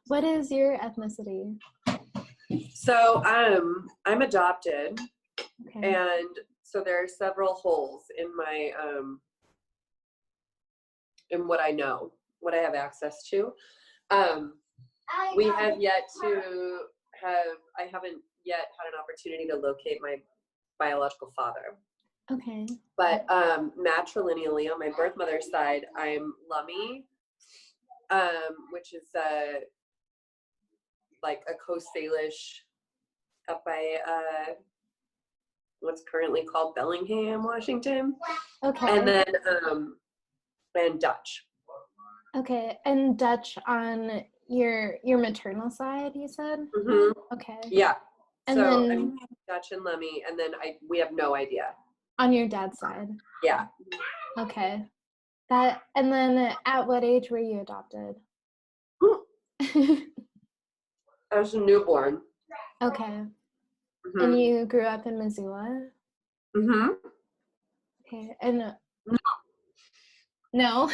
What is your ethnicity? So I'm adopted, Okay. and so there are several holes in my in what I know, what I have access to. We have yet to I haven't yet had an opportunity to locate my biological father. Okay. But matrilineally, on my birth mother's side, I'm Lummi, which is like a Coast Salish up by what's currently called Bellingham, Washington. Okay. And then and Dutch. Okay. And Dutch on your maternal side, you said? Mm-hmm. Okay. Yeah. And so then I'm Dutch and Lummi, and then we have no idea. on your dad's side. Yeah. Okay. And then at what age were you adopted? I was a newborn. Okay. Mm-hmm. And you grew up in Missoula? Mm-hmm. Okay. And no.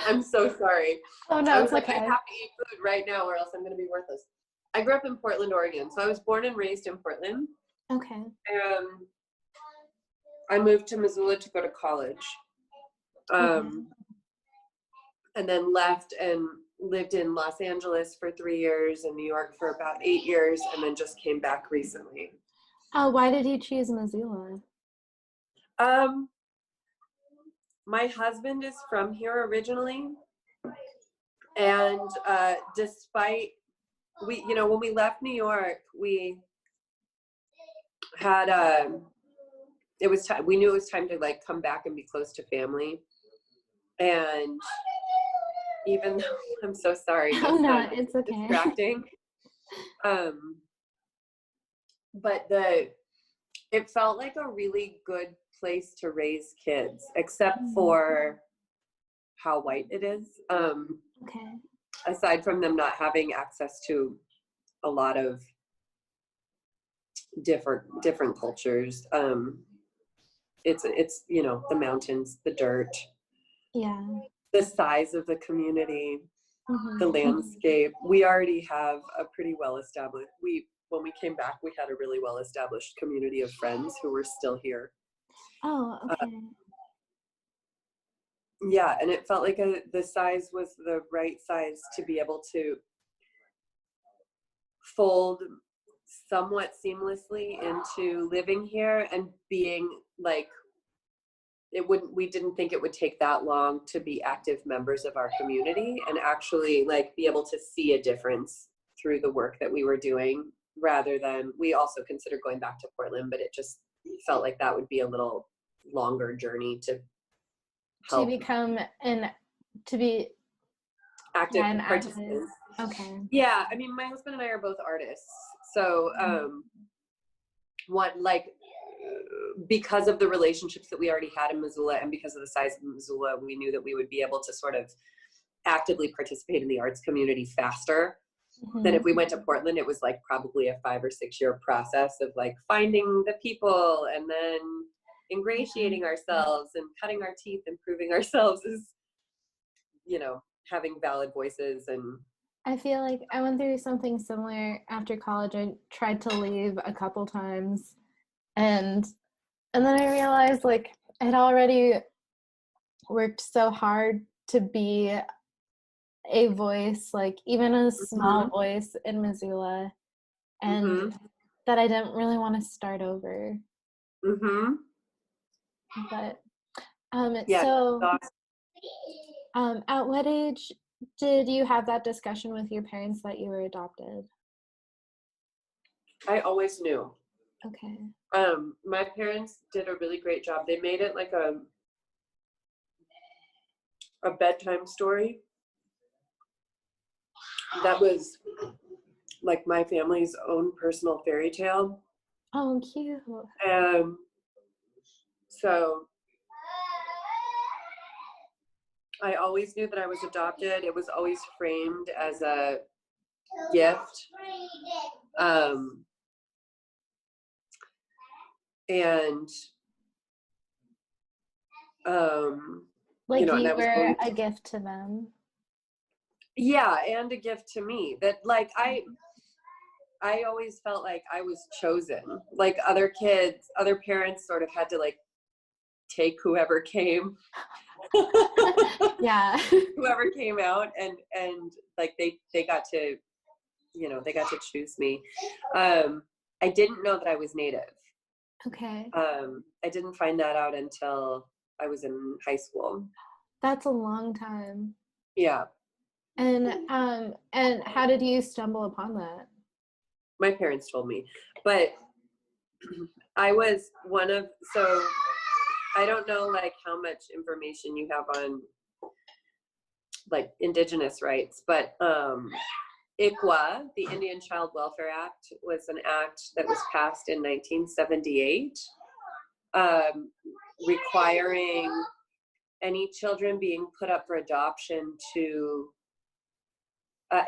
I'm so sorry. Oh no, I was it's like, okay. I have to eat food right now or else I'm going to be worthless. I grew up in Portland, Oregon. So I was born and raised in Portland. Okay. And I moved to Missoula to go to college. And then left and lived in Los Angeles for 3 years and New York for about 8 years, and then just came back recently. Oh, why did you choose Missoula? My husband is from here originally, and despite when we left New York, we had it was time. We knew it was time to like come back and be close to family, and even though I'm so sorry, Oh no, it's okay. distracting. But it felt like a really good place to raise kids, except for how white it is. Okay. Aside from them not having access to a lot of different cultures, it's the mountains, the dirt, Yeah. the size of the community, Mm-hmm. the landscape. We already have a pretty well established. When we came back, we had a really well established community of friends who were still here. Oh, okay. Yeah, and it felt like the size was the right size to be able to fold somewhat seamlessly into living here and being like we didn't think it would take that long to be active members of our community and actually like be able to see a difference through the work that we were doing, rather than, we also considered going back to Portland, but it just felt like that would be a little longer journey to help to be active an participants. Okay. Yeah, I mean, my husband and I are both artists, so because of the relationships that we already had in Missoula and because of the size of Missoula, we knew that we would be able to sort of actively participate in the arts community faster than if we went to Portland. It was like probably a 5 or 6 year process of like finding the people and then ingratiating ourselves and cutting our teeth and proving ourselves as, having valid voices. And I feel like I went through something similar after college. I tried to leave a couple times, and then I realized like I had already worked so hard to be a voice, like even a small voice in Missoula, and that I didn't really want to start over. But yeah, so awesome. at what age did you have that discussion with your parents that you were adopted? I always knew. Okay. My parents did a really great job. They made it like a bedtime story that was like my family's own personal fairy tale. Oh, cute. So I always knew that I was adopted. It was always framed as a gift. Like and you I was were always a gift to them. Yeah, and a gift to me that like I always felt like I was chosen. Like other kids, other parents sort of had to like take whoever came. Yeah. Whoever came out and like they got to, you know, they got to choose me. I didn't know that I was Native. Okay. I didn't find that out until I was in high school. That's a long time. Yeah. And how did you stumble upon that? My parents told me, but I was one of, so I don't know like how much information you have on like Indigenous rights, but ICWA, the Indian Child Welfare Act, was an act that was passed in 1978, requiring any children being put up for adoption to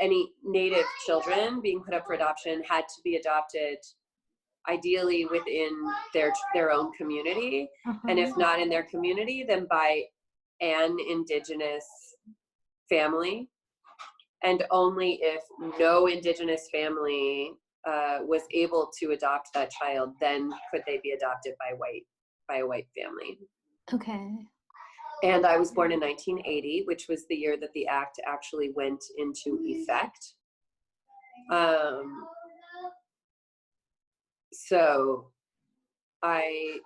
any Native children being put up for adoption had to be adopted ideally within their own community, and if not in their community, then by an Indigenous family, and only if no Indigenous family was able to adopt that child, then could they be adopted by a white family. Okay. And I was born in 1980, which was the year that the act actually went into effect. So I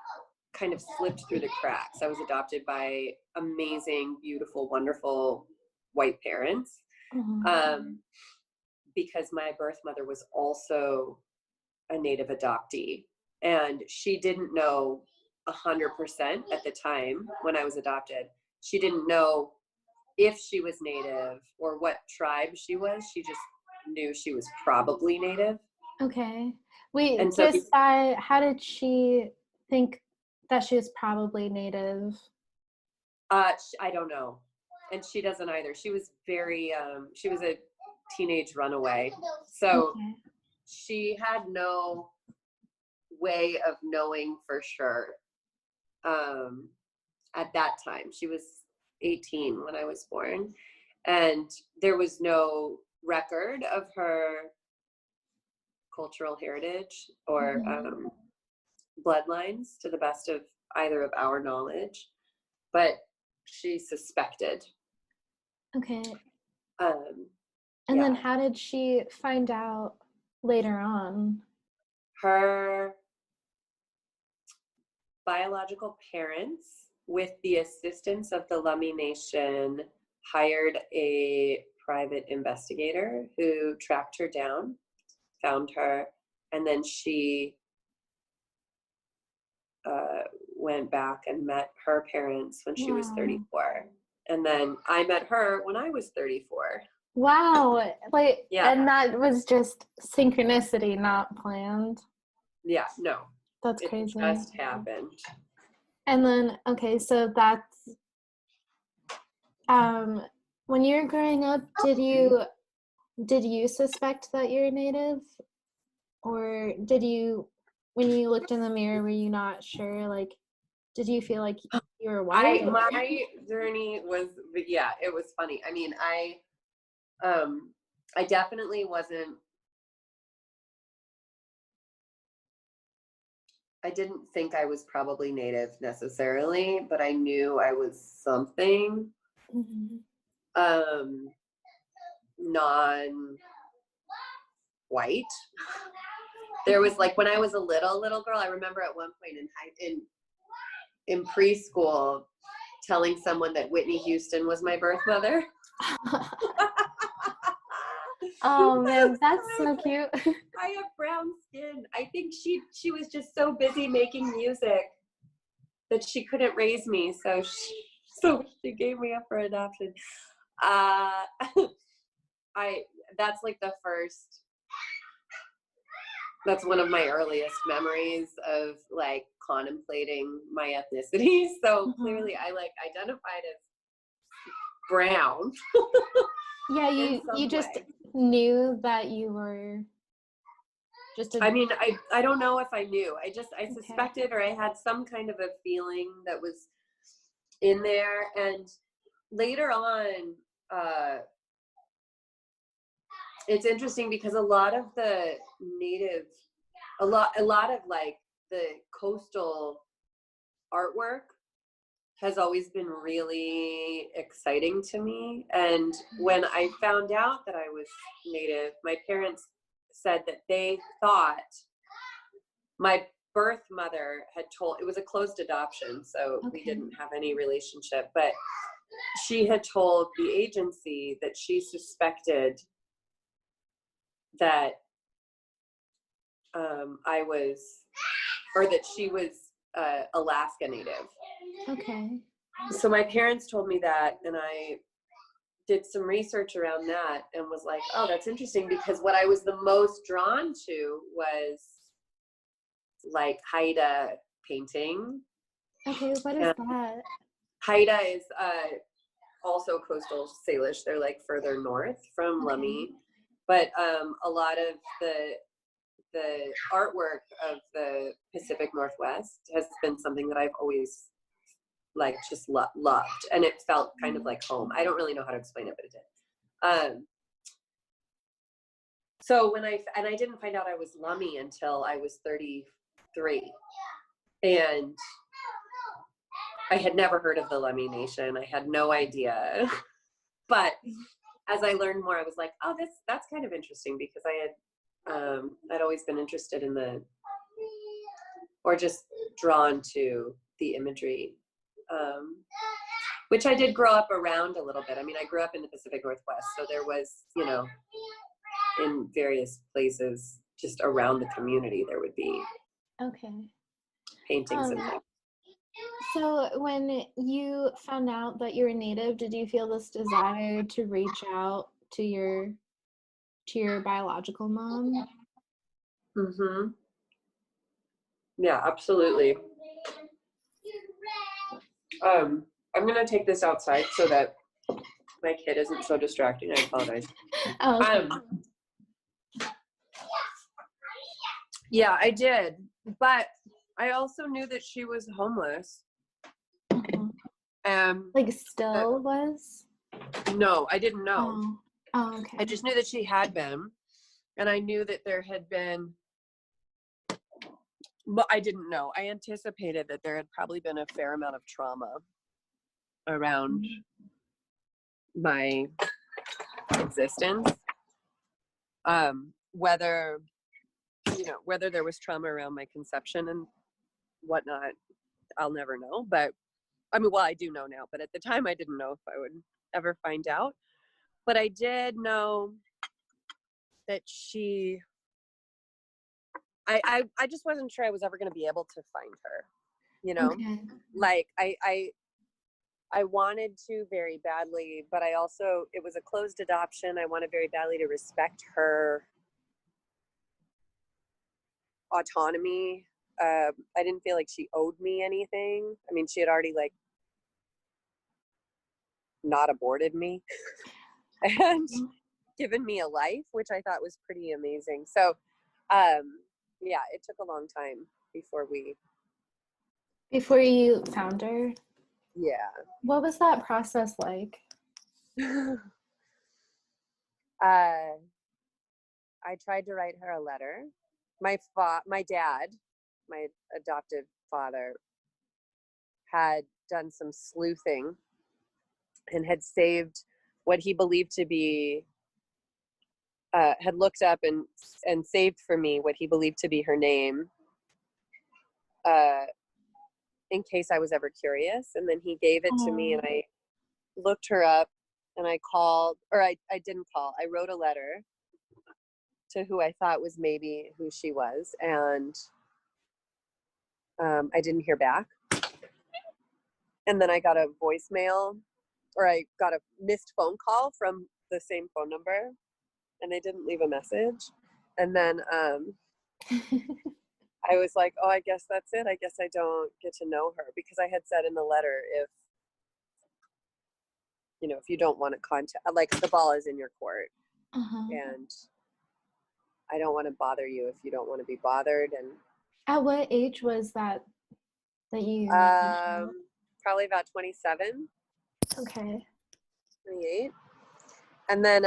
kind of slipped through the cracks. I was adopted by amazing, beautiful, wonderful white parents, because my birth mother was also a Native adoptee. And she didn't know 100% at the time when I was adopted. She didn't know if she was Native or what tribe she was. She just knew she was probably Native. Okay. Wait, and so just by, how did she think that she was probably Native? I don't know. And she doesn't either. She was very, she was a teenage runaway. So she had no way of knowing for sure. At that time, she was 18 when I was born, and there was no record of her cultural heritage or bloodlines to the best of either of our knowledge, but she suspected. Okay. And then how did she find out later on? Her biological parents, with the assistance of the Lummi Nation, hired a private investigator who tracked her down, found her, and then she went back and met her parents when she was 34. And then I met her when I was 34. Wow. Like, and that was just synchronicity, not planned. Yeah, no. That's crazy. It just happened. And then, okay, so that's, when you were growing up, did you suspect that you're Native? Or did you, when you looked in the mirror, were you not sure? Like, did you feel like you were white? My journey was, yeah, it was funny. I mean, I definitely wasn't, I didn't think I was probably Native necessarily, but I knew I was something non-white. There was like, when I was a little girl, I remember at one point in preschool telling someone that Whitney Houston was my birth mother. Oh man, that's so cute. I have brown skin. I think she was just so busy making music that she couldn't raise me, so she gave me up for adoption. That's like the first. That's one of my earliest memories of like contemplating my ethnicity. So clearly, I like identified as brown. Yeah, you just knew that you were just I mean, I don't know if I knew. I suspected, or I had some kind of a feeling that was in there. And later on, it's interesting because a lot of the native, a lot of like the coastal artwork has always been really exciting to me. And when I found out that I was Native, my parents said that they thought my birth mother had told, it was a closed adoption, so we didn't have any relationship, but she had told the agency that she suspected that I was, or that she was Alaska Native. Okay. So my parents told me that, and I did some research around that and was like, oh, that's interesting, because what I was the most drawn to was like Haida painting. Okay, what is that? Haida is also coastal Salish. They're like further north from Lummi, but a lot of the artwork of the Pacific Northwest has been something that I've always like just loved, and it felt kind of like home. I don't really know how to explain it, but it did. So when I didn't find out I was Lummi until I was 33, and I had never heard of the Lummi Nation. I had no idea. But as I learned more, I was like, oh, that's kind of interesting, because I'd always been interested in or just drawn to the imagery, which I did grow up around a little bit. I mean, I grew up in the Pacific Northwest, so there was, in various places just around the community, there would be paintings and things. So when you found out that you were Native, did you feel this desire to reach out to your biological mom? Mm-hmm. Yeah, absolutely. I'm gonna take this outside so that my kid isn't so distracting. I apologize. Yeah, I did, but I also knew that she was homeless. Like still was? No, I didn't know. Oh, okay. I just knew that she had been, and I knew that there had been, but I didn't know. I anticipated that there had probably been a fair amount of trauma around my existence. Whether there was trauma around my conception and whatnot, I'll never know. But I mean, well, I do know now, but at the time I didn't know if I would ever find out. But I did know that I just wasn't sure I was ever going to be able to find her, like I wanted to very badly, but it was a closed adoption. I wanted very badly to respect her autonomy. I didn't feel like she owed me anything. I mean, she had already like not aborted me and given me a life, which I thought was pretty amazing. So, yeah, it took a long time before you found her? Yeah. What was that process like? I tried to write her a letter. My dad, my adoptive father, had done some sleuthing and had saved what he believed to be, had looked up and saved for me what he believed to be her name, in case I was ever curious. And then he gave it to me, and I looked her up, and I called, or I didn't call. I wrote a letter to who I thought was maybe who she was, and I didn't hear back. And then I got a voicemail, or I got a missed phone call from the same phone number, and they didn't leave a message. And then I was like, oh, I guess that's it. I guess I don't get to know her, because I had said in the letter, if you don't want to contact, like, the ball is in your court, and I don't want to bother you if you don't want to be bothered. And at what age was that you? Probably about 27. Okay. 28. And then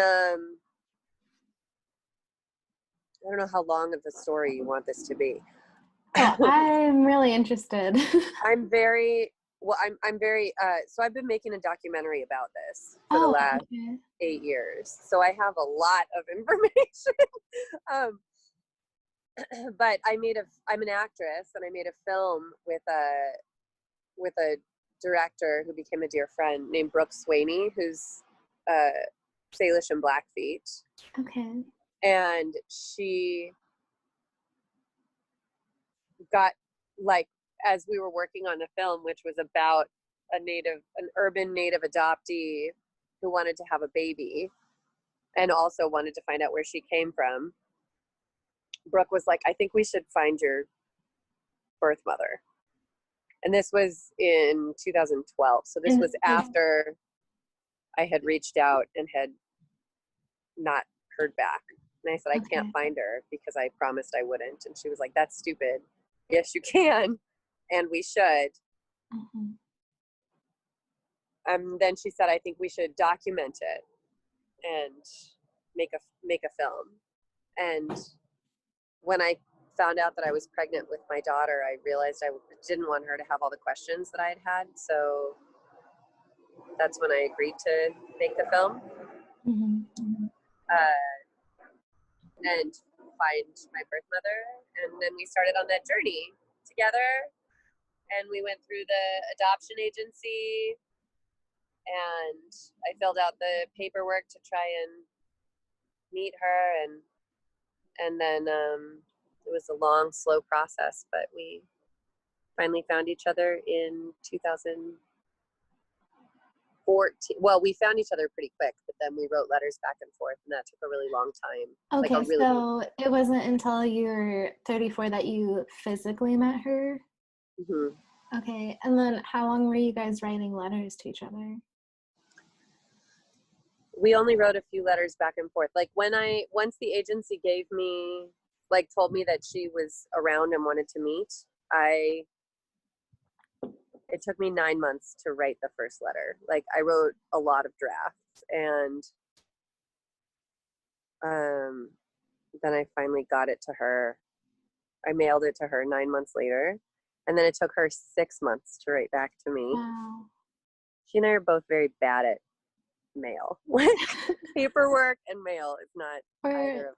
I don't know how long of the story you want this to be. Oh, I'm really interested. I'm very, so I've been making a documentary about this for the Oh, last okay. 8 years. So I have a lot of information. um, but I'm an actress, and I made a film with a director who became a dear friend named Brooke Swaney, who's Salish and Blackfeet. Okay. And she got, like, as we were working on the film, which was about an urban native adoptee who wanted to have a baby and also wanted to find out where she came from, Brooke was like, I think we should find your birth mother. And this was in 2012. So this And was like, after I had reached out and had not heard back. And I said, I can't okay. find her because I promised I wouldn't. And she was like, that's stupid. Yes, you can. And we should. Mhm. Then she said, I think we should document it and make a film. And when I found out that I was pregnant with my daughter, I realized I didn't want her to have all the questions that I had had. So that's when I agreed to make the film. Mhm. Uh, and find my birth mother. And then we started on that journey together. And we went through the adoption agency, and I filled out the paperwork to try and meet her. And then it was a long, slow process, but we finally found each other in 2014. Well, we found each other pretty quick, but then we wrote letters back and forth, and that took a really long time. Like a Okay, really so it wasn't until you were 34 that you physically met her? Mhm. Okay, and then how long were you guys writing letters to each other? We only wrote a few letters back and forth. Like once the agency told me that she was around and wanted to meet, it took me 9 months to write the first letter. Like, I wrote a lot of drafts, and then I finally got it to her. I mailed it to her 9 months later, and then it took her 6 months to write back to me. Wow. She and I are both very bad at mail. Like, paperwork and mail is not either of.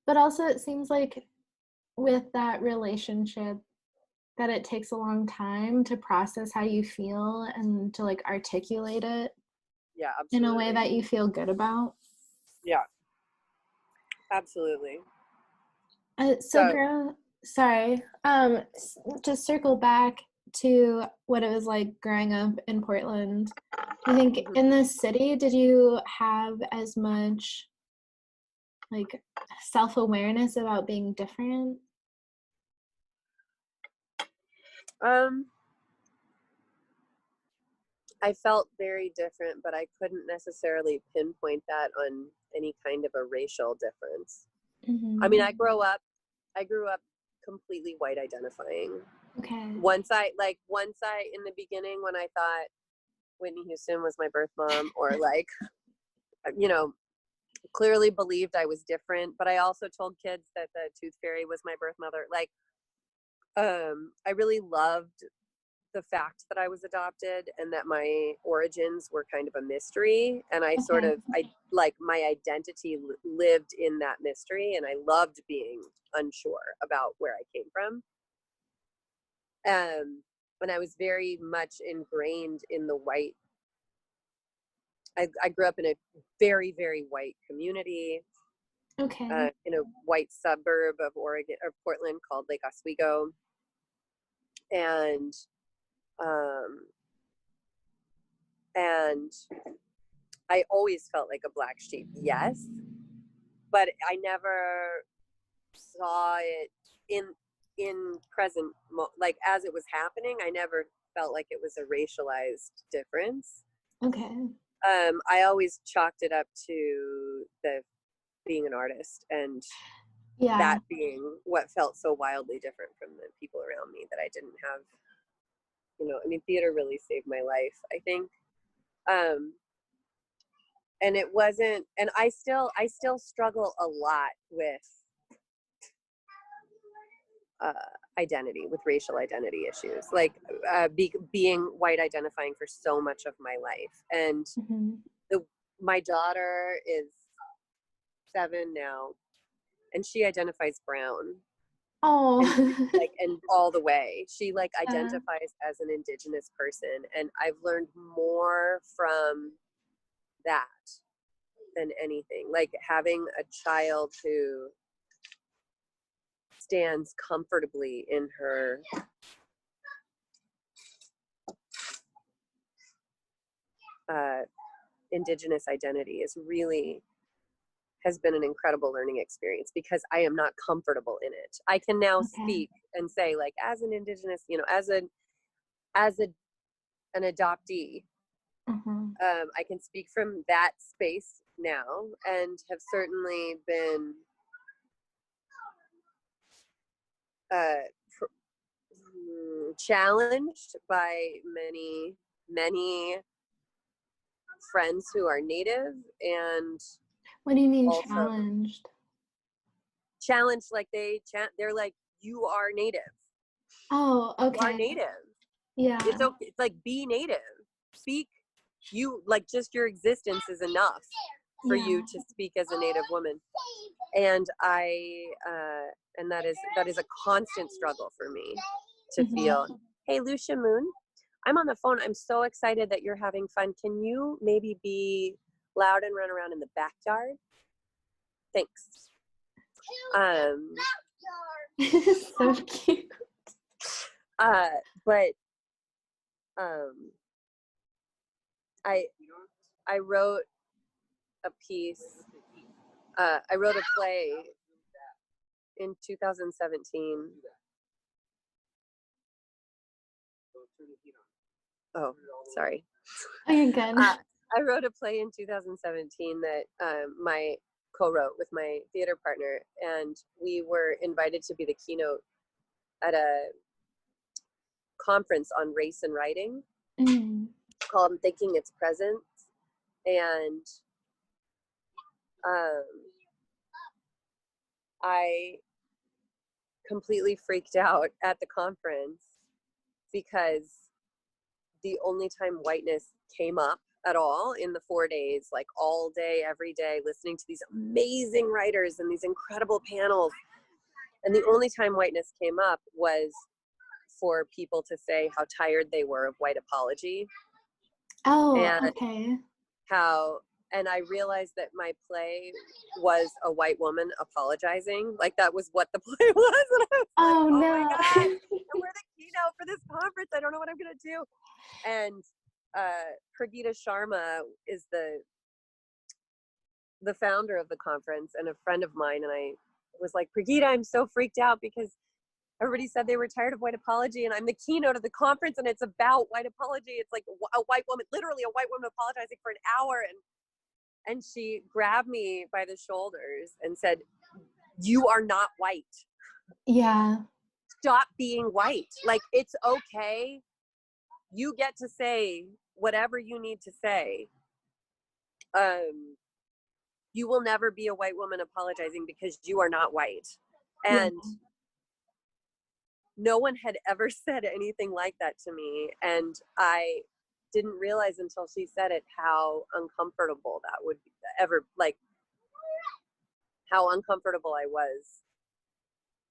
But also it seems like with that relationship that it takes a long time to process how you feel and to like articulate it Yeah, in a way absolutely. that you feel good about. Yeah, absolutely. So So, girl, sorry. To circle back to what it was like growing up in Portland. I think mhm. in this city, did you have as much like self-awareness about being different? um, I felt very different, but I couldn't necessarily pinpoint that on any kind of a racial difference. I mean, Mm-hmm. I grew up completely white identifying. Okay. In the beginning, when I thought Whitney Houston was my birth mom, or like, you know, clearly believed I was different, but I also told kids that the tooth fairy was my birth mother. Like, I really loved the fact that I was adopted and that my origins were kind of a mystery. And Okay. my identity lived in that mystery. And I loved being unsure about where I came from. And I was very much ingrained in the white. I grew up in a very, very white community, Okay. in a white suburb of Oregon or Portland called Lake Oswego. And, um, and I always felt like a black sheep, yes, but I never saw it in present, like as it was happening. I never felt like it was a racialized difference. Okay. I always chalked it up to the being an artist, and Yeah. that being what felt so wildly different from the people around me that I didn't have. I mean, theater really saved my life, I think. Um, and it wasn't, and I still struggle a lot with identity, with racial identity issues, like being white identifying for so much of my life. And my daughter is 7 now, and she identifies brown. Oh, and all the way she like identifies as an Indigenous person, and I've learned more from that than anything, like having a child who stands comfortably in her Indigenous identity has been an incredible learning experience, because I am not comfortable in it. I can now speak and say, like, as an Indigenous, as an adoptee, I can speak from that space now, and have certainly been challenged by many friends who are Native. And what do you mean also challenged, like they're like, you are Native. Oh, okay. You are Native. Yeah. It's okay. It's like, be Native. Speak. You, like, just your existence is enough for you to speak as a Native woman. And and that is a constant struggle for me to feel. Hey, Lucia Moon, I'm on the phone. I'm so excited that you're having fun. Can you maybe be loud and run around in the backyard? Thanks. So cute. But I wrote a piece. I wrote a play in 2017. Oh, sorry. Oh, you're good. I wrote a play in 2017 that my co-wrote with my theater partner, and we were invited to be the keynote at a conference on race and writing called Thinking Its Presence. And I completely freaked out at the conference, because the only time whiteness came up at all in the 4 days, like all day, every day, listening to these amazing writers and these incredible panels, and the only time whiteness came up was for people to say how tired they were of white apology. Oh, and okay. And I realized that my play was a white woman apologizing. Like, that was what the play was. And I was oh like, no. my God, we're the keynote for this conference. I don't know what I'm going to do. And Pragita Sharma is the founder of the conference and a friend of mine. And I was like, Pragita, I'm so freaked out because everybody said they were tired of white apology, and I'm the keynote of the conference, and it's about white apology. It's like a white woman, literally a white woman apologizing for an hour. And she grabbed me by the shoulders and said, you are not white. Yeah. Stop being white. Like, it's okay. You get to say whatever you need to say. You will never be a white woman apologizing because you are not white. And no one had ever said anything like that to me. And I didn't realize until she said it how uncomfortable that would be, how uncomfortable I was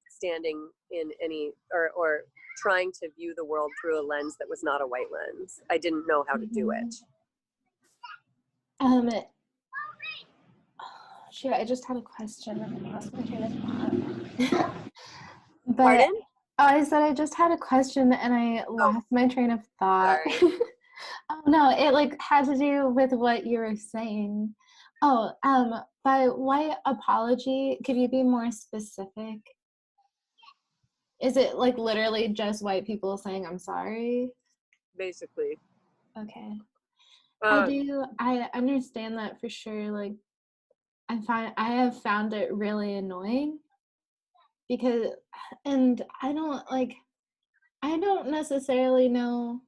standing in any, or trying to view the world through a lens that was not a white lens. I didn't know how to do it. Shoot, I just had a question and I lost my train of thought. Pardon? I said I just had a question and I lost my train of thought. Sorry. Oh no, it like had to do with what you were saying. By white apology, could you be more specific? Is it like literally just white people saying I'm sorry? Basically. Okay. I understand that for sure. Like, I have found it really annoying because, and I don't necessarily know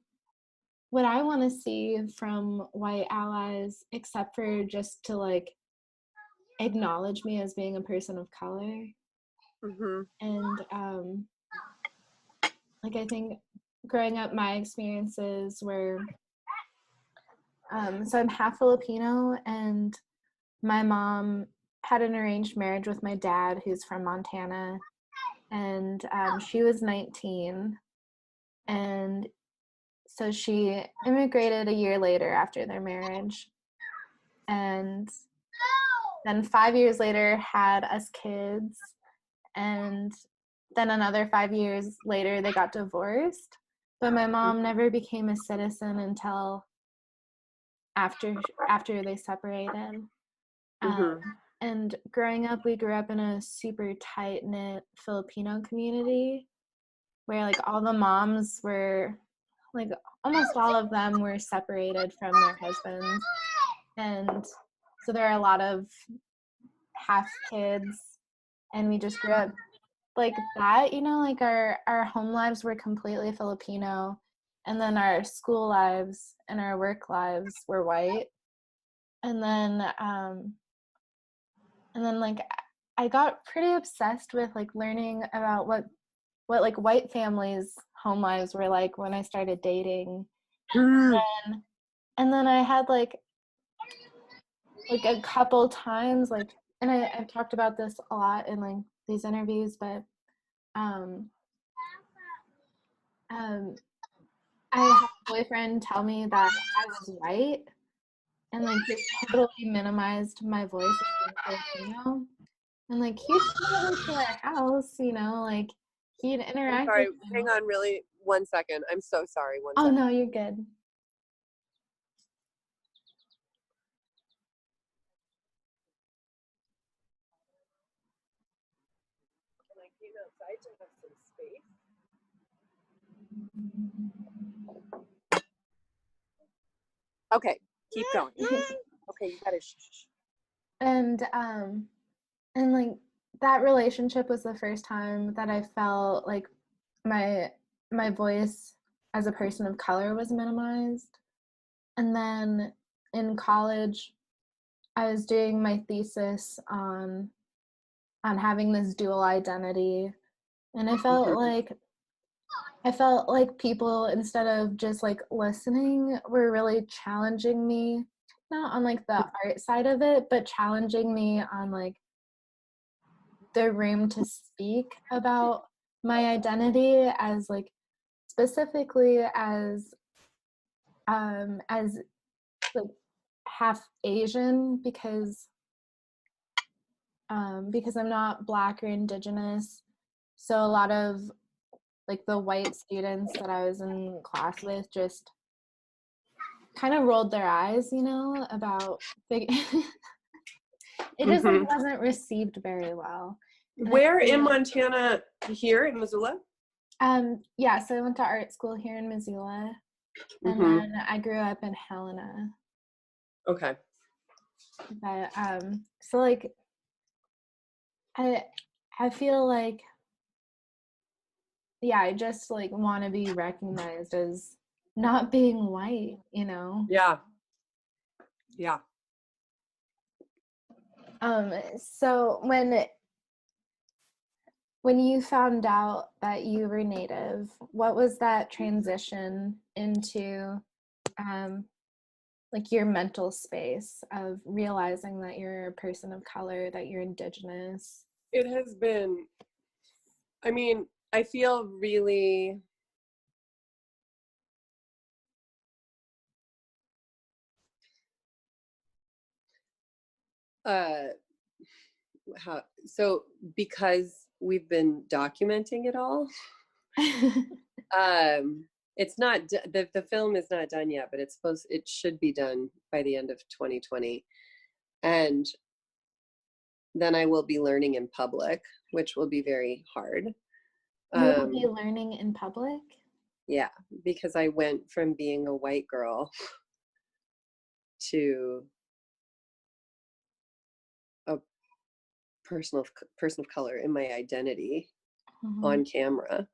what I want to see from white allies except for just to like acknowledge me as being a person of color. And like I think growing up, my experiences were so I'm half Filipino, and my mom had an arranged marriage with my dad, who's from Montana, and she was 19, and so she immigrated a year later after their marriage, and then 5 years later had us kids, and then another 5 years later they got divorced. But my mom never became a citizen until after they separated. Mm-hmm. And growing up, we grew up in a super tight-knit Filipino community where like all the moms were like almost all of them were separated from their husbands, and so there are a lot of half kids, and we just grew up like that, you know, like our home lives were completely Filipino, and then our school lives and our work lives were white. And then like I got pretty obsessed with like learning about what like white families home lives were like when I started dating. and, and then I had like a couple times like, and I've talked about this a lot in like these interviews, but um um I had a boyfriend tell me that I was white, and like just totally minimized my voice as being Filipino. And like he'd come over to our house, you know, like he'd I'm interact sorry. with Hang me. on, really, 1 second. I'm so sorry. One Oh second. no, you're good. And I came outside to have some space. Okay, keep going. Okay, you gotta shh. And like that relationship was the first time that I felt like my voice as a person of color was minimized. And then in college, I was doing my thesis on having this dual identity, and I felt like people, instead of just like listening, were really challenging me, not on like the art side of it, but challenging me on like the room to speak about my identity as like specifically as like half Asian, because I'm not Black or Indigenous. So a lot of like the white students that I was in class with just kind of rolled their eyes, you know, about it just like Mm-hmm. wasn't received very well. And Where in Montana? Here in Missoula? Yeah, so I went to art school here in Missoula, and Mm-hmm. then I grew up in Helena. Okay. But so like I I feel like, yeah, I just like want to be recognized as not being white, you know. Yeah. Yeah. So when you found out that you were Native, what was that transition into like your mental space of realizing that you're a person of color, that you're Indigenous? It has been, I mean, I feel really so because we've been documenting it all. It's not the film is not done yet, but it should be done by the end of 2020, and then I will be learning in public, which will be very hard. You will be learning in public? Yeah, because I went from being a white girl to a person of color in my identity on camera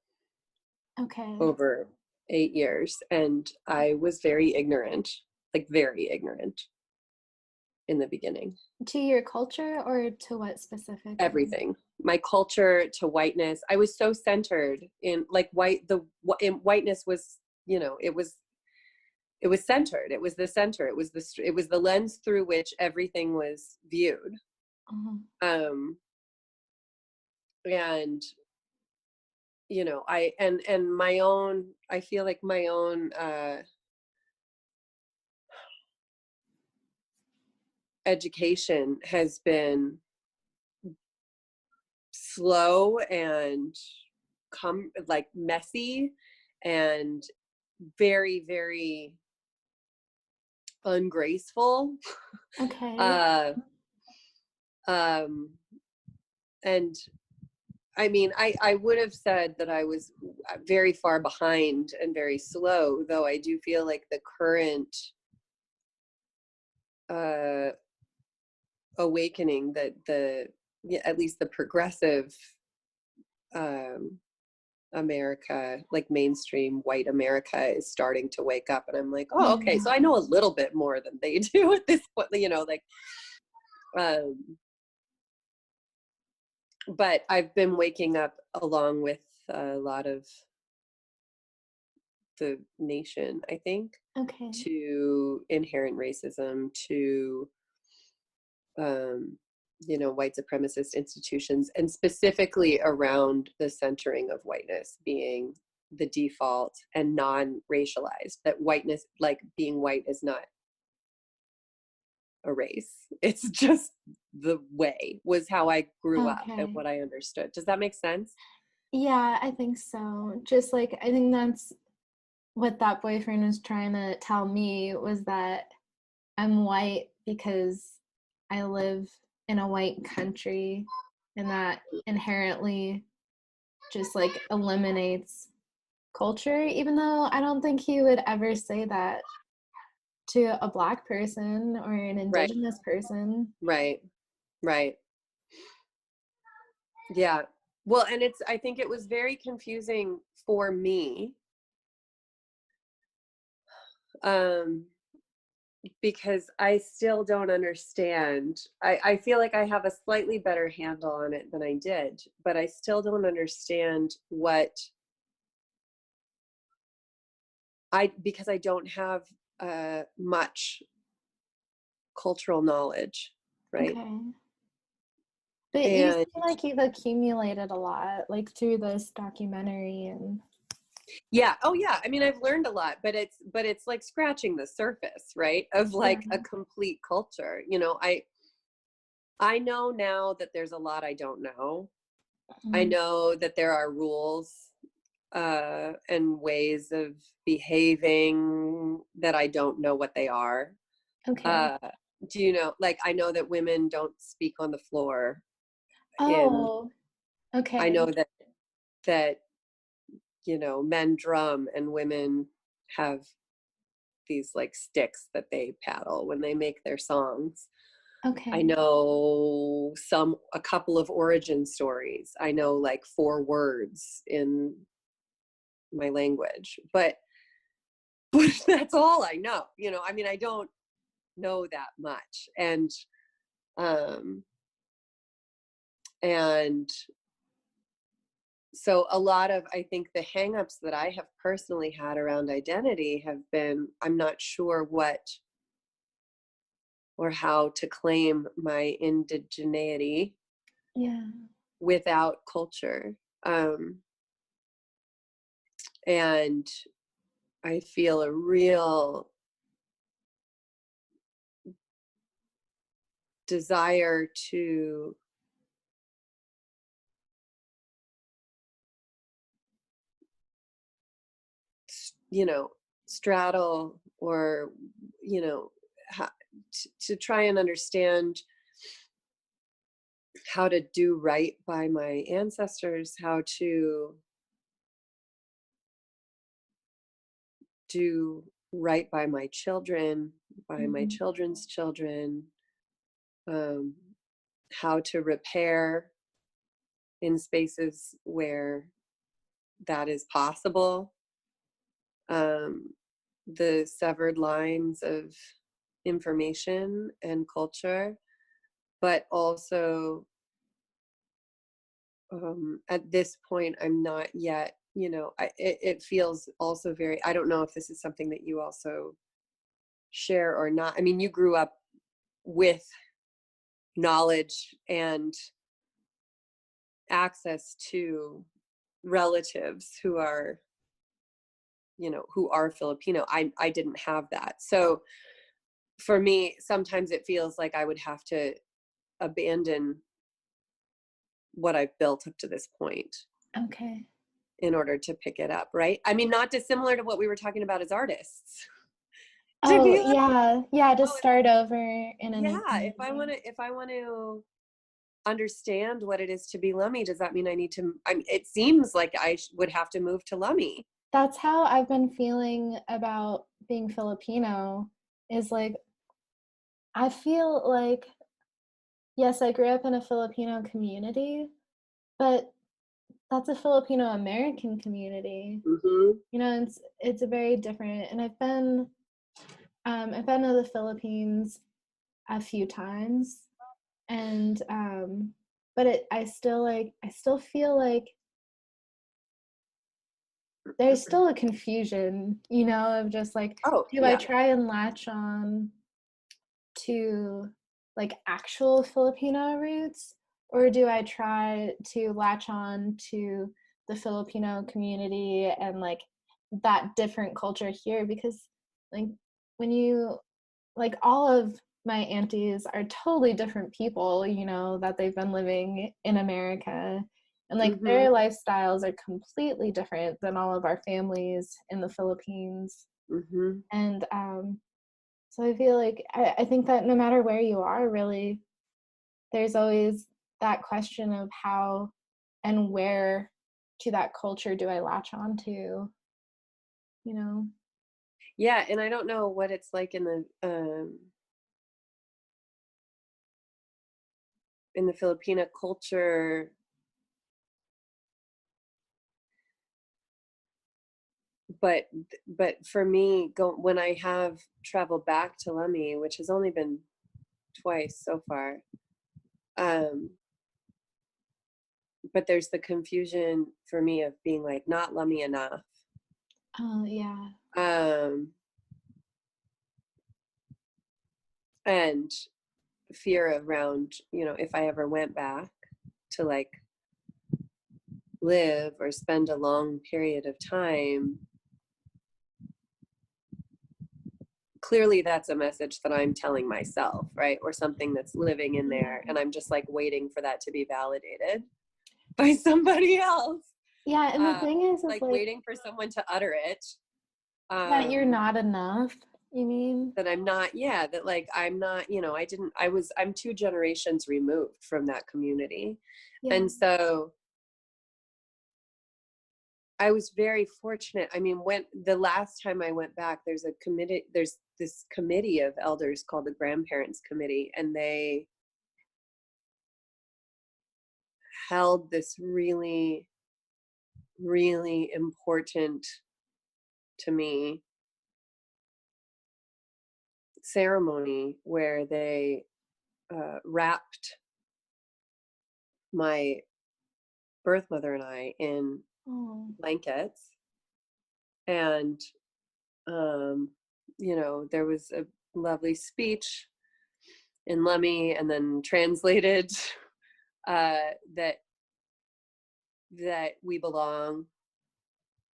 Okay. over 8 years, and I was very ignorant, like very ignorant. in the beginning. To your culture or to what specifically? Everything. My culture, to whiteness. I was so centered in like whiteness was, it was centered. It was the center. It was the lens through which everything was viewed. Mm-hmm. And my own, I feel like my own education has been slow and messy and very, very ungraceful. Okay. And I mean, I would have said that I was very far behind and very slow, though I do feel like the current awakening that at least the progressive America, like mainstream white America, is starting to wake up. And I'm like, oh, okay, so I know a little bit more than they do at this point, but I've been waking up along with a lot of the nation, I think, to inherent racism, to white supremacist institutions, and specifically around the centering of whiteness being the default and non-racialized, that whiteness, like being white, is not a race. It's just the way, was how I grew up and what I understood. Does that make sense? Yeah, I think so. Just like, I think that's what that boyfriend was trying to tell me, was that I'm white because I live in a white country, and that inherently just like eliminates culture, even though I don't think he would ever say that to a Black person or an Indigenous person. Right. Yeah. Well, and I think it was very confusing for me, because I still don't understand. I feel like I have a slightly better handle on it than I did, but I still don't understand because I don't have much cultural knowledge, right? Okay. But you seem like you've accumulated a lot, like through this documentary and. Yeah. Oh yeah. I mean, I've learned a lot, but it's like scratching the surface, right? Of like a complete culture. I know now that there's a lot I don't know. I know that there are rules and ways of behaving that I don't know what they are. Okay. Do you know, like, I know that women don't speak on the floor. Oh, okay. I know that men drum and women have these like sticks that they paddle when they make their songs. Okay. I know a couple of origin stories. I know like 4 words in my language, but that's all I know. I mean, I don't know that much. And so a lot of, I think, the hangups that I have personally had around identity have been, I'm not sure what or how to claim my indigeneity without culture. And I feel a real desire to straddle, or to try and understand how to do right by my ancestors, how to do right by my children, by my children's children, how to repair in spaces where that is possible, the severed lines of information and culture, but also at this point, I'm not yet, it feels also very, I don't know if this is something that you also share or not. I mean, you grew up with knowledge and access to relatives who are, who are Filipino. I didn't have that. So for me, sometimes it feels like I would have to abandon what I've built up to this point. Okay. In order to pick it up, right? I mean, not dissimilar to what we were talking about as artists. To Oh, be like, yeah, just start over in a new if I community. want to understand what it is to be Lummi, does that mean I need to? It seems like I would have to move to Lummi. That's how I've been feeling about being Filipino, is like, I feel like, yes, I grew up in a Filipino community, but that's a Filipino American community. Mm-hmm. It's a very different, and I've been to the Philippines a few times, and but I still feel like there's still a confusion, of just like, Oh, do I yeah. try and latch on to like actual Filipino roots, or do I try to latch on to the Filipino community and like that different culture here? Because like when you like all of my aunties are totally different people, that they've been living in America. And like Mm-hmm. their lifestyles are completely different than all of our families in the Philippines. Mm-hmm. And so I feel like I think that no matter where you are, really, there's always that question of how and where to that culture do I latch on to, you know? Yeah, and I don't know what it's like in the Filipino culture, but for me, when I have traveled back to Lummi, which has only been twice so far, but there's the confusion for me of being like not Lummi enough, Oh, yeah. and fear around, if I ever went back to like live or spend a long period of time, clearly that's a message that I'm telling myself, right? Or something that's living in there, and I'm just like waiting for that to be validated by somebody else. Yeah, and the thing is Like like waiting for someone to utter it. that you're not enough, you mean? That I'm not, yeah, that like I'm not, I'm 2 generations removed from that community. Yeah. And so I was very fortunate. I mean, when the last time I went back, there's this committee of elders called the Grandparents Committee, and they held this really, really important to me ceremony where they wrapped my birth mother and I in Oh. blankets, and there was a lovely speech in Lemmy, and then translated that we belong,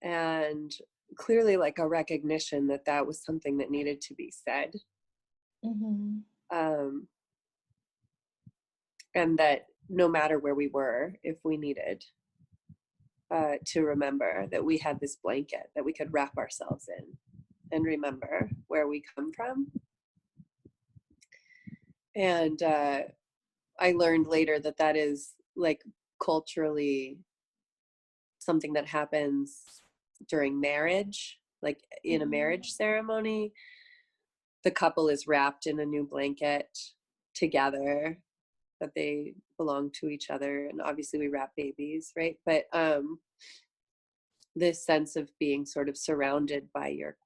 and clearly like a recognition that that was something that needed to be said, Mhm. um, and that no matter where we were, if we needed to remember that we had this blanket that we could wrap ourselves in and remember where we come from. And I learned later that that is like culturally something that happens during marriage, like in a marriage ceremony. The couple is wrapped in a new blanket together, that they belong to each other, and obviously we wrap babies, right? But this sense of being sort of surrounded by your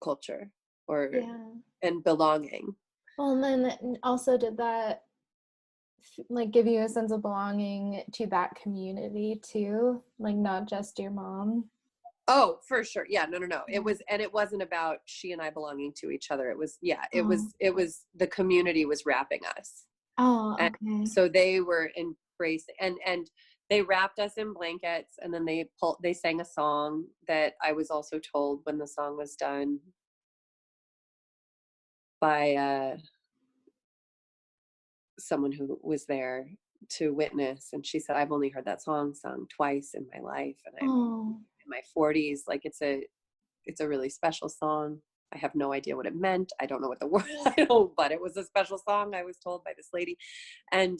culture or Yeah. and belonging. Well, and then also did that like give you a sense of belonging to that community too, like not just your mom? Oh, for sure. Yeah, no. Yeah. It wasn't about she and I belonging to each other. It was, Oh. it was the community was wrapping us. Oh, And okay. so they were embracing, and they wrapped us in blankets, and then they sang a song that I was also told when the song was done by someone who was there to witness. And she said, I've only heard that song sung twice in my life, and I'm Oh. in my 40s. Like it's a really special song. I have no idea what it meant. I don't know what the word, I don't, but it was a special song, I was told by this lady. And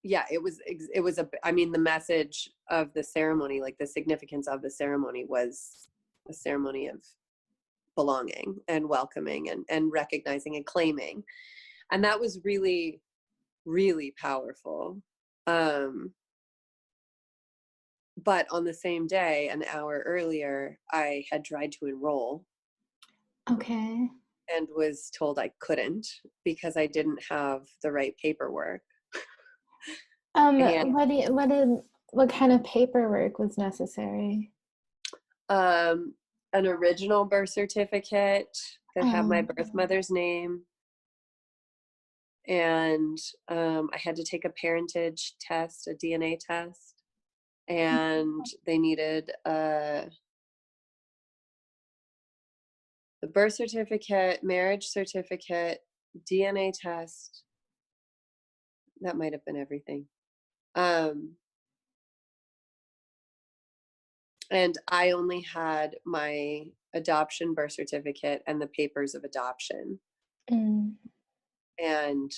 yeah, it was I mean, the message of the ceremony, like the significance of the ceremony, was a ceremony of belonging and welcoming and recognizing and claiming. And that was really, really powerful. But on the same day, an hour earlier, I had tried to enroll. Okay. And was told I couldn't because I didn't have the right paperwork. And What kind of paperwork was necessary? an original birth certificate that had my birth mother's name. And I had to take a parentage test, a DNA test. And they needed the birth certificate, marriage certificate, DNA test. That might have been everything. And I only had my adoption birth certificate and the papers of adoption. And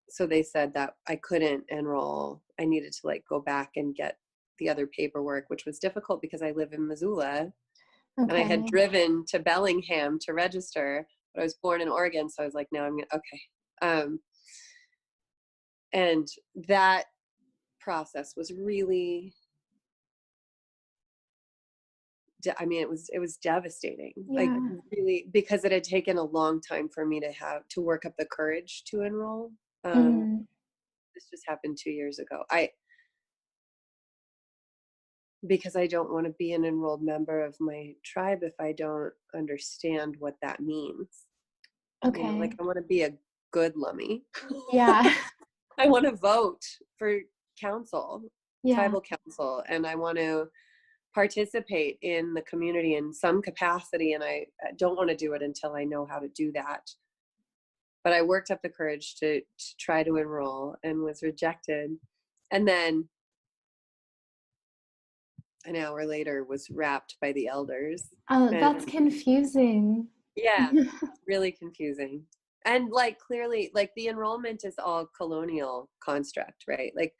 so they said that I couldn't enroll. I needed to like go back and get the other paperwork, which was difficult because I live in Missoula. And I had driven to Bellingham to register, but I was born in Oregon. So I was like, no, I'm gonna, okay. And that process was really, I mean, it was devastating, like really, because it had taken a long time for me to work up the courage to enroll. This just happened 2 years ago. Because I don't want to be an enrolled member of my tribe if I don't understand what that means. Okay. You know, like I want to be a good lummy. Yeah. I want to vote for council, Yeah. tribal council, and I want to participate in the community in some capacity. And I don't want to do it until I know how to do that. But I worked up the courage to try to enroll and was rejected. And then an hour later was wrapped by the elders. Oh, that's confusing. Yeah, really confusing. And like clearly, like the enrollment is all colonial construct, right? Like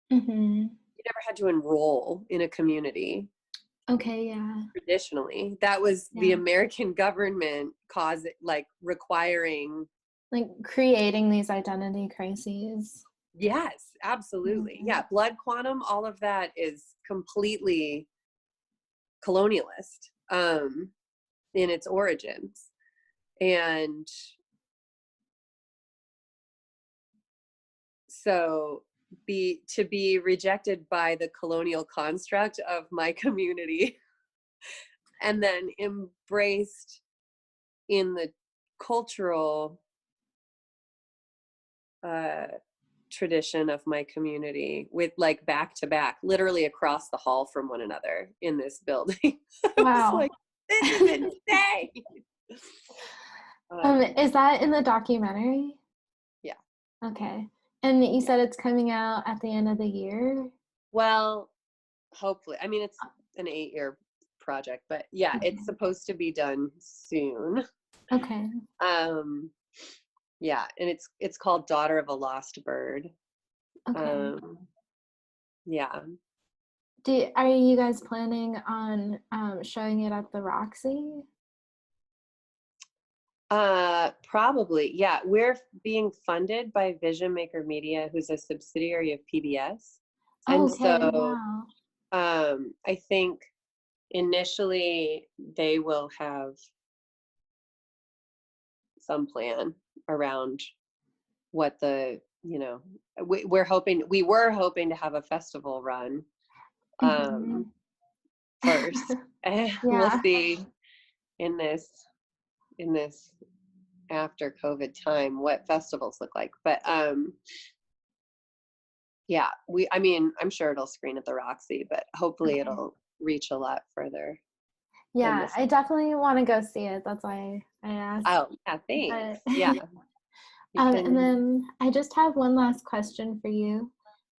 you never had to enroll in a community. Okay, yeah. Traditionally, that was the American government requiring, like creating these identity crises. Yes, absolutely. Yeah, blood quantum, all of that is completely colonialist in its origins. And so to be rejected by the colonial construct of my community and then embraced in the cultural tradition of my community with like back to back, literally across the hall from one another in this building. I was like, this is insane. Is that in the documentary? Yeah. Okay. And you said it's coming out at the end of the year? Well, hopefully. I mean, it's an 8-year project, but yeah, it's supposed to be done soon. Okay. Yeah, and it's called Daughter of a Lost Bird. Okay. Yeah. Are you guys planning on showing it at the Roxy? Probably, yeah. We're being funded by Vision Maker Media, who's a subsidiary of PBS. And Okay, so wow. I think initially they will have some plan around what we were hoping to have a festival run first. And we'll see in this after COVID time what festivals look like. But yeah, I'm sure it'll screen at the Roxy, but hopefully it'll reach a lot further. Yeah, I definitely want to go see it. That's why I asked. Oh, yeah, thanks. Yeah. And then I just have one last question for you.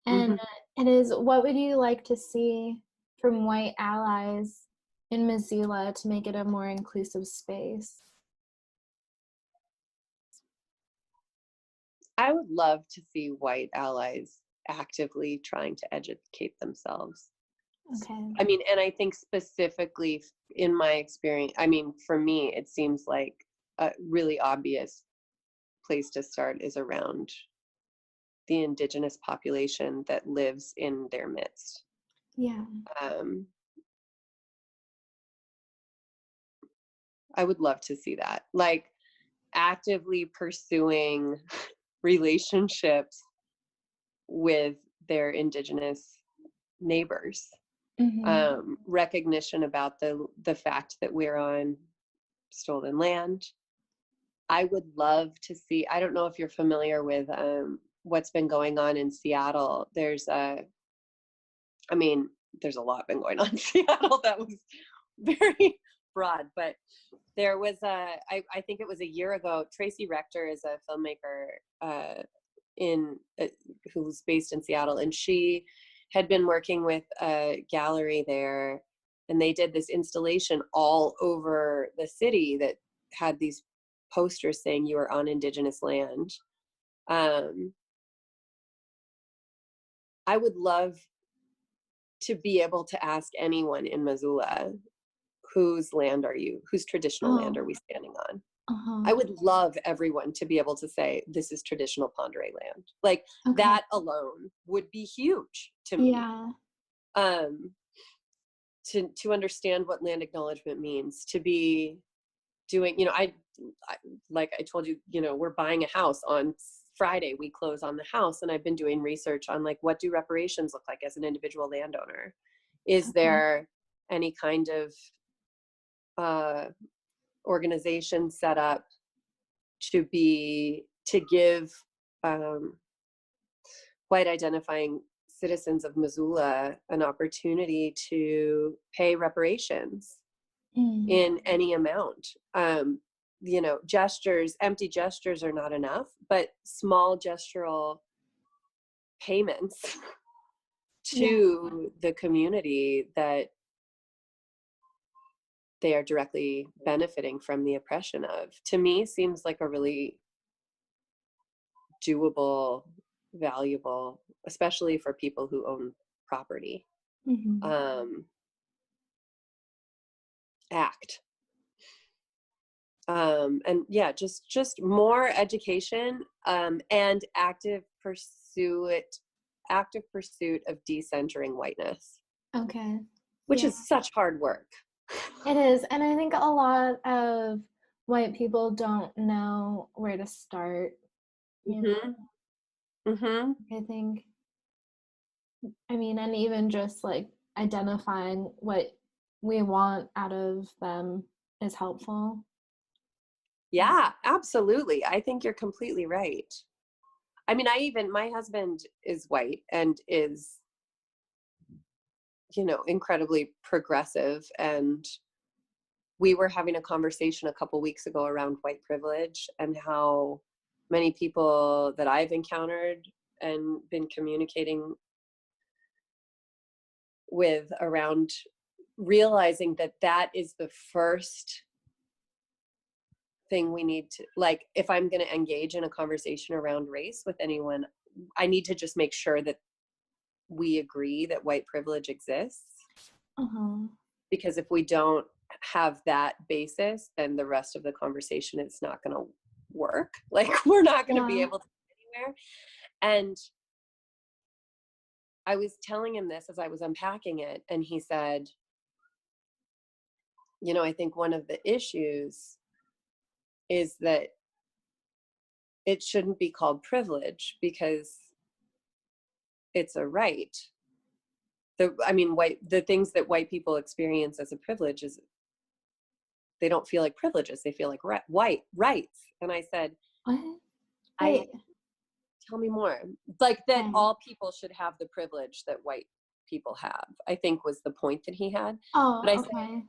And it is, what would you like to see from white allies in Missoula to make it a more inclusive space? I would love to see white allies actively trying to educate themselves. Okay. I mean, and I think specifically in my experience, I mean, for me, it seems like a really obvious place to start is around the indigenous population that lives in their midst. Yeah. I would love to see that, like actively pursuing relationships with their indigenous neighbors. Recognition about the fact that we're on stolen land. I would love to see, I don't know if you're familiar with what's been going on in Seattle. There's a lot been going on in Seattle that was very broad, but there was I think it was a year ago, Tracy Rector is a filmmaker who's based in Seattle, and she had been working with a gallery there, and they did this installation all over the city that had these posters saying you are on indigenous land. I would love to be able to ask anyone in Missoula, whose land are you? Whose traditional land are we standing on? I would love everyone to be able to say, this is traditional Pend Oreille land. Like that alone would be huge to me. Yeah. To understand what land acknowledgement means, to be doing, I like I told you, we're buying a house on Friday, we close on the house, and I've been doing research on like, what do reparations look like as an individual landowner? Is there any kind of organization set up to give white identifying citizens of Missoula an opportunity to pay reparations in any amount? Empty gestures are not enough, but small gestural payments to the community that they are directly benefiting from the oppression of, to me, seems like a really doable, valuable, especially for people who own property, act. And yeah, just more education and active pursuit of decentering whiteness. Okay. Which is such hard work. It is. And I think a lot of white people don't know where to start. I think, and even just like identifying what we want out of them is helpful. Yeah, absolutely. I think you're completely right. My husband is white and is, incredibly progressive. And we were having a conversation a couple weeks ago around white privilege and how many people that I've encountered and been communicating with around realizing that is the first thing we need to, like, if I'm going to engage in a conversation around race with anyone, I need to just make sure that we agree that white privilege exists. Because if we don't have that basis, then the rest of the conversation is not going to work. Like, we're not going to be able to get anywhere. And I was telling him this as I was unpacking it, and he said, I think one of the issues is that it shouldn't be called privilege because it's a right. The things that white people experience as a privilege is they don't feel like privileges. They feel like white rights. And I said, What? Tell me more. Like that Right. all people should have the privilege that white people have, I think was the point that he had. Oh, But I okay. said,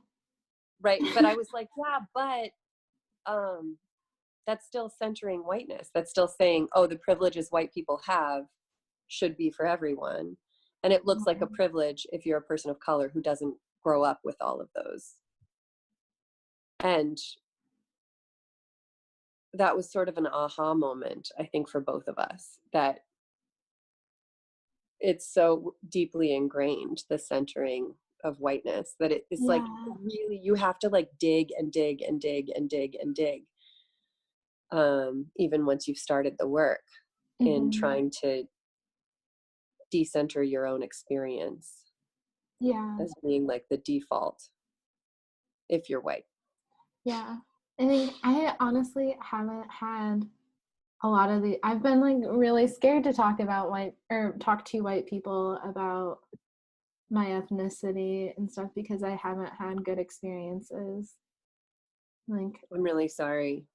right. But I was like, yeah, but that's still centering whiteness. That's still saying, oh, the privileges white people have should be for everyone. And it looks like a privilege if you're a person of color who doesn't grow up with all of those. And that was sort of an aha moment, I think, for both of us, that it's so deeply ingrained, the centering of whiteness, that it's like really, you have to like dig and dig and dig and dig and dig. Even once you've started the work in trying to decenter your own experience as being like the default if you're white. Yeah. I think I honestly haven't had a lot of I've been like really scared to talk to white people about my ethnicity and stuff because I haven't had good experiences. Like, I'm really sorry.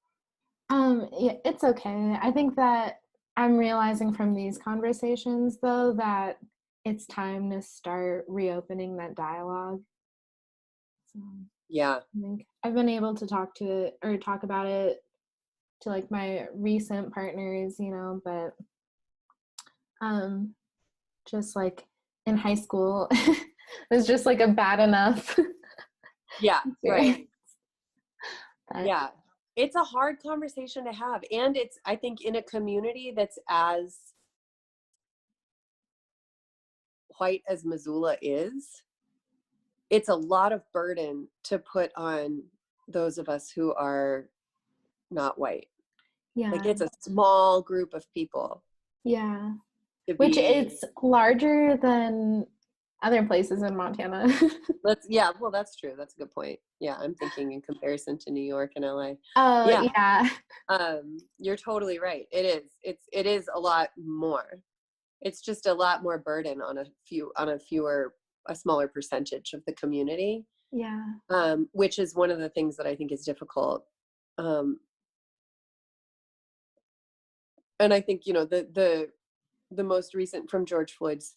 Yeah, it's okay. I think that I'm realizing from these conversations though that it's time to start reopening that dialogue. So, yeah. I think I've been able to talk about it to like my recent partners, but just like in high school it was just like a bad enough right. But, yeah, it's a hard conversation to have, and it's, I think, in a community that's as white as Missoula is, it's a lot of burden to put on those of us who are not white. Like it's a small group of people. Yeah. Which it's larger than other places in Montana. Well, that's true. That's a good point. Yeah, I'm thinking in comparison to New York and LA. Oh, yeah. You're totally right. It is a lot more. It's just a lot more burden on a smaller percentage of the community. Yeah. Which is one of the things that I think is difficult. And I think, the most recent, from George Floyd's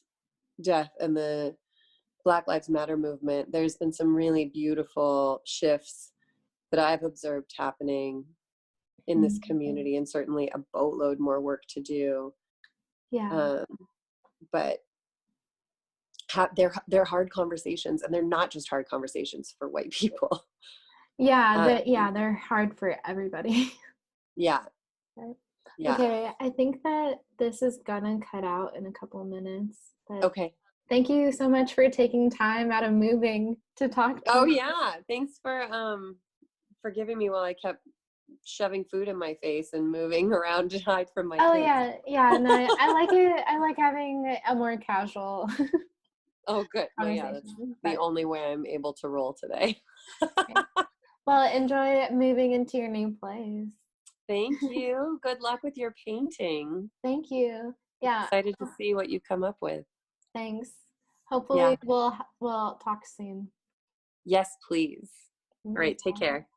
death and the Black Lives Matter movement, there's been some really beautiful shifts that I've observed happening in this community, and certainly a boatload more work to do. Yeah. But they're hard conversations, and they're not just hard conversations for white people. Yeah, they're hard for everybody. Yeah. Okay, I think that this is gonna cut out in a couple of minutes. But okay. Thank you so much for taking time out of moving to talk to me. Oh yeah, thanks for giving me while I kept shoving food in my face and moving around to hide from my kids. Yeah. No, I like it. I like having a more casual. Oh, good. Well, yeah, that's the only way I'm able to roll today. Okay. Well, enjoy moving into your new place. Thank you. Good luck with your painting. Thank you. Yeah. Excited to see what you come up with. Thanks. Hopefully we'll talk soon. Yes, please. All right. Take care.